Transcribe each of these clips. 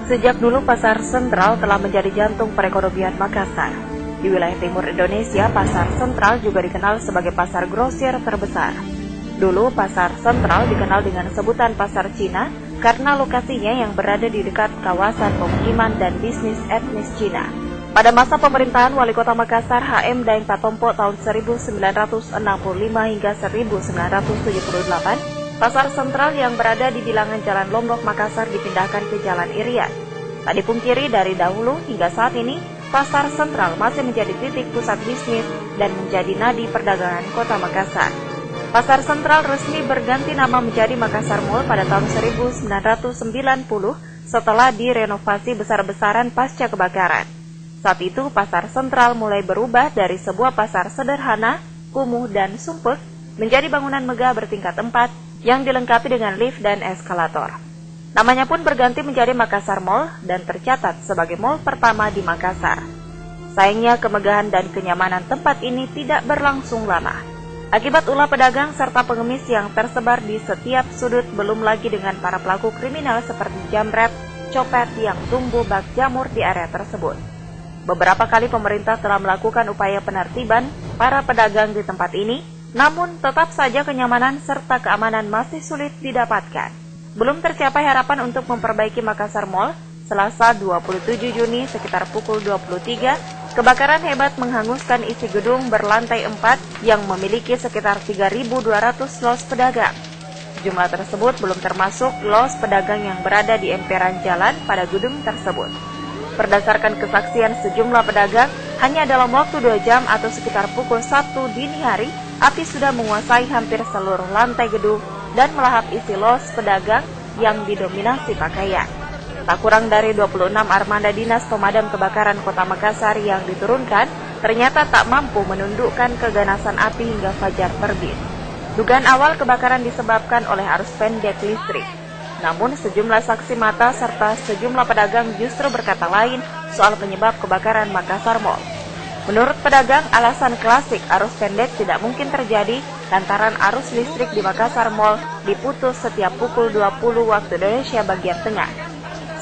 Sejak dulu pasar sentral telah menjadi jantung perekonomian Makassar. Di wilayah timur Indonesia, pasar sentral juga dikenal sebagai pasar grosir terbesar. Dulu pasar sentral dikenal dengan sebutan pasar Cina karena lokasinya yang berada di dekat kawasan pemukiman dan bisnis etnis Cina. Pada masa pemerintahan Wali Kota Makassar HM Daeng Patompok tahun 1965 hingga 1978, pasar sentral yang berada di bilangan Jalan Lombok Makassar dipindahkan ke Jalan Irian. Tak dipungkiri dari dahulu hingga saat ini, pasar sentral masih menjadi titik pusat bisnis dan menjadi nadi perdagangan kota Makassar. Pasar sentral resmi berganti nama menjadi Makassar Mall pada tahun 1990 setelah direnovasi besar-besaran pasca kebakaran. Saat itu, pasar sentral mulai berubah dari sebuah pasar sederhana, kumuh dan sumpek menjadi bangunan megah bertingkat 4 yang dilengkapi dengan lift dan eskalator. Namanya pun berganti menjadi Makassar Mall dan tercatat sebagai mall pertama di Makassar. Sayangnya kemegahan dan kenyamanan tempat ini tidak berlangsung lama. Akibat ulah pedagang serta pengemis yang tersebar di setiap sudut, belum lagi dengan para pelaku kriminal seperti jambret, copet yang tumbuh bak jamur di area tersebut. Beberapa kali pemerintah telah melakukan upaya penertiban para pedagang di tempat ini, namun tetap saja kenyamanan serta keamanan masih sulit didapatkan. Belum tercapai harapan untuk memperbaiki Makassar Mall. Selasa 27 Juni sekitar pukul 23, kebakaran hebat menghanguskan isi gedung berlantai 4 yang memiliki sekitar 3.200 los pedagang. Jumlah tersebut belum termasuk los pedagang yang berada di emperan jalan pada gedung tersebut. Berdasarkan kesaksian sejumlah pedagang, hanya dalam waktu 2 jam atau sekitar pukul 1 dini hari, api sudah menguasai hampir seluruh lantai gedung dan melahap isi los pedagang yang didominasi pakaian. Tak kurang dari 26 armada dinas pemadam kebakaran kota Makassar yang diturunkan ternyata tak mampu menundukkan keganasan api hingga fajar terbit. Dugaan awal kebakaran disebabkan oleh arus pendek listrik. Namun sejumlah saksi mata serta sejumlah pedagang justru berkata lain soal penyebab kebakaran Makassar Mall. Menurut pedagang, alasan klasik arus pendek tidak mungkin terjadi lantaran arus listrik di Makassar Mall diputus setiap pukul 20 waktu Indonesia bagian tengah,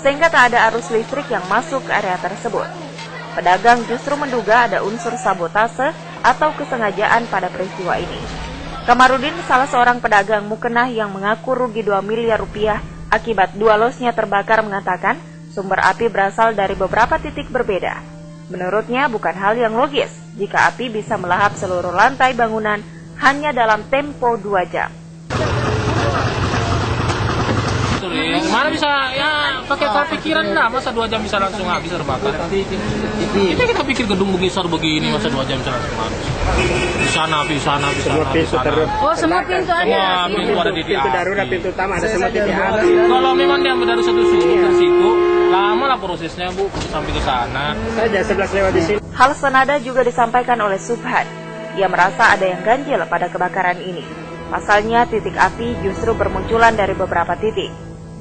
sehingga tak ada arus listrik yang masuk ke area tersebut. Pedagang justru menduga ada unsur sabotase atau kesengajaan pada peristiwa ini. Kamarudin, salah seorang pedagang mukena yang mengaku rugi 2 miliar rupiah akibat 2 losnya terbakar, mengatakan sumber api berasal dari beberapa titik berbeda. Menurutnya bukan hal yang logis jika api bisa melahap seluruh lantai bangunan hanya dalam tempo 2 jam. Mana bisa ya pakai pikiran lah, masa 2 jam bisa langsung habis terbakar. Kita pikir gedung besar begini masa 2 jam bisa langsung habis. Di sana. Semua pintu terus. Oh, semua pintu ada. Pintu ada di pintu darurat, pintu utama ada semua titik api. Kalau memang dia dari satu sudut ke situ, lama lah prosesnya Bu sampai ke sana. Saja 11 lewat di sini. Hal senada juga disampaikan oleh Subhan. Ia merasa ada yang ganjil pada kebakaran ini. Pasalnya titik api justru bermunculan dari beberapa titik.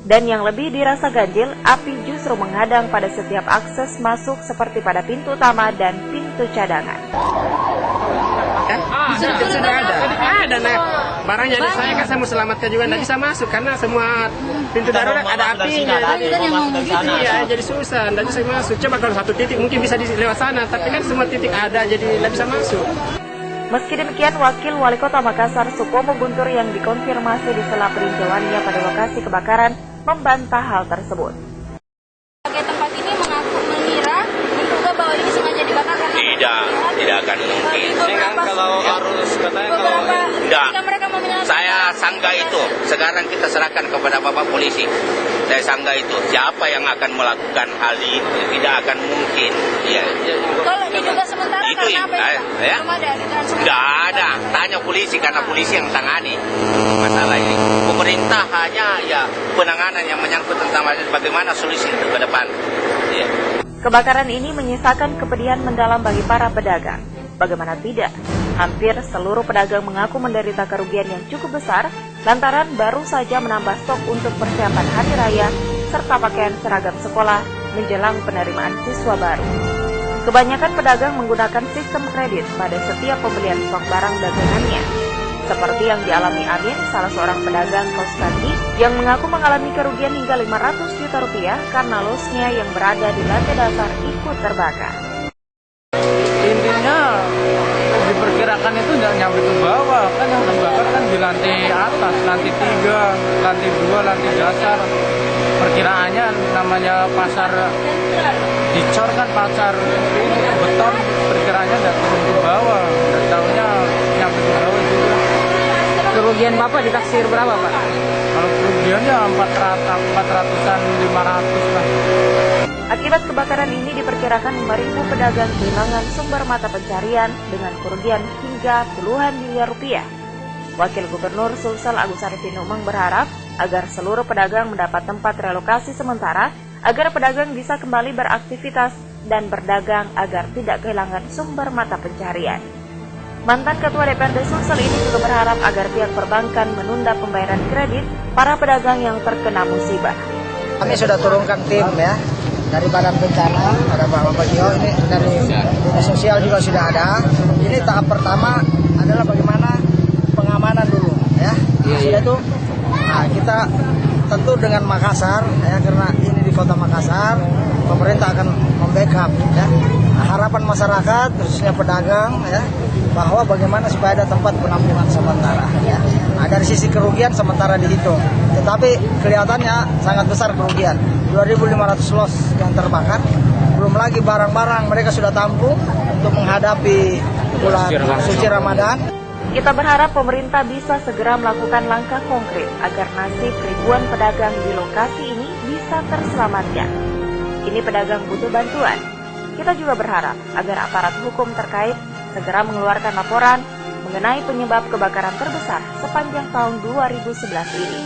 Dan yang lebih dirasa ganjil, api justru menghadang pada setiap akses masuk seperti pada pintu utama dan pintu cadangan. Sudah ada nah. Barang jadi saya mau selamatkan juga tidak bisa masuk karena semua pintu darurat ada apinya. Iya, jadi susah, tidak bisa masuk. Coba kalau satu titik mungkin bisa lewat sana, tapi kan semua titik ada jadi tidak bisa masuk. Meski demikian, Wakil Wali Kota Makassar Supomo Guntur yang dikonfirmasi di sela peninjauannya pada lokasi kebakaran membantah hal tersebut. Tempat ini mengira menduga bahwa ini sengaja dibakar karena tidak akan mungkin. Kalau harus katanya kalau enggak. Saya sangka itu. Sekarang kita serahkan kepada Bapak Polisi. Saya sangka itu. Siapa yang akan melakukan hal ini? Tidak akan mungkin. Ya. Kalau diduga sementara itu karena apa ya? Tidak ada. Tanya polisi karena polisi yang tangani masalah ini. Pemerintah hanya ya penanganan yang menyangkut tentang bagaimana solusi ke depan. Ya. Kebakaran ini menyisakan kepedihan mendalam bagi para pedagang. Bagaimana tidak, hampir seluruh pedagang mengaku menderita kerugian yang cukup besar lantaran baru saja menambah stok untuk persiapan hari raya serta pakaian seragam sekolah menjelang penerimaan siswa baru. Kebanyakan pedagang menggunakan sistem kredit pada setiap pembelian stok barang dagangannya. seperti yang dialami Amin, salah seorang pedagang kaos kaki yang mengaku mengalami kerugian hingga 500 juta rupiah karena losnya yang berada di lantai dasar ikut terbakar. Intinya diperkirakan itu nggak nyampe ke bawah, kan yang terbakar kan di lantai atas, lantai 3, lantai 2, lantai dasar. Perkiraannya namanya pasar dicor kan pasar ini beton, perkiraannya nggak turun ke bawah, dan tahunya nyampe ke bawah juga. Kerugian Bapak ditaksir berapa, Pak? Kalau kerugiannya 400-an, 500 lah. Akibat kebakaran ini diperkirakan 5.000 pedagang kehilangan sumber mata pencarian dengan kerugian hingga puluhan miliar rupiah. Wakil Gubernur Sulsel Agus Arifin Umang berharap agar seluruh pedagang mendapat tempat relokasi sementara agar pedagang bisa kembali beraktivitas dan berdagang agar tidak kehilangan sumber mata pencarian. Mantan Ketua DPRD Sulsel ini juga berharap agar pihak perbankan menunda pembayaran kredit para pedagang yang terkena musibah. Kami sudah turunkan tim ya dari Badan Bencana, ada Pak Bagio, ini dari Dinas Sosial juga sudah ada. Ini tahap pertama adalah bagaimana pengamanan dulu ya. Sudah itu, nah kita tentu dengan Makassar ya, karena ini di Kota Makassar, pemerintah akan membackup ya. Nah, harapan masyarakat khususnya pedagang ya, bahwa bagaimana supaya ada tempat penampungan sementara ya. Nah, dari sisi kerugian sementara dihitung, tetapi kelihatannya sangat besar kerugian. 2.500 los yang terbakar, belum lagi barang-barang mereka sudah tampung untuk menghadapi bulan suci Ramadan. Kita berharap pemerintah bisa segera melakukan langkah konkret agar nasib ribuan pedagang di lokasi ini bisa terselamatkan. Ini pedagang butuh bantuan. Kita juga berharap agar aparat hukum terkait segera mengeluarkan laporan mengenai penyebab kebakaran terbesar sepanjang tahun 2011 ini.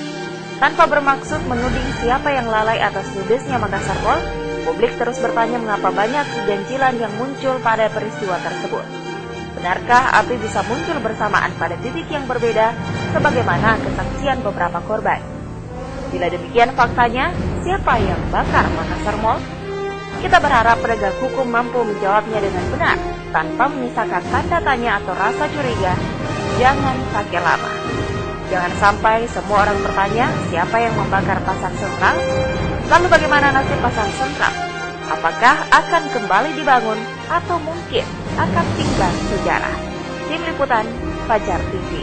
Tanpa bermaksud menuding siapa yang lalai atas ludesnya Makassar Mall, publik terus bertanya mengapa banyak keganjilan yang muncul pada peristiwa tersebut. Benarkah api bisa muncul bersamaan pada titik yang berbeda sebagaimana kesaksian beberapa korban? Bila demikian faktanya, siapa yang bakar Makassar Mall? Kita berharap penegak hukum mampu menjawabnya dengan benar tanpa menyisakan tanda tanya atau rasa curiga. Jangan pakai lama. Jangan sampai semua orang bertanya siapa yang membakar pasar sentral. Lalu bagaimana nasib pasar sentral? Apakah akan kembali dibangun atau mungkin akan tinggal sejarah? Tim Liputan Fajar TV.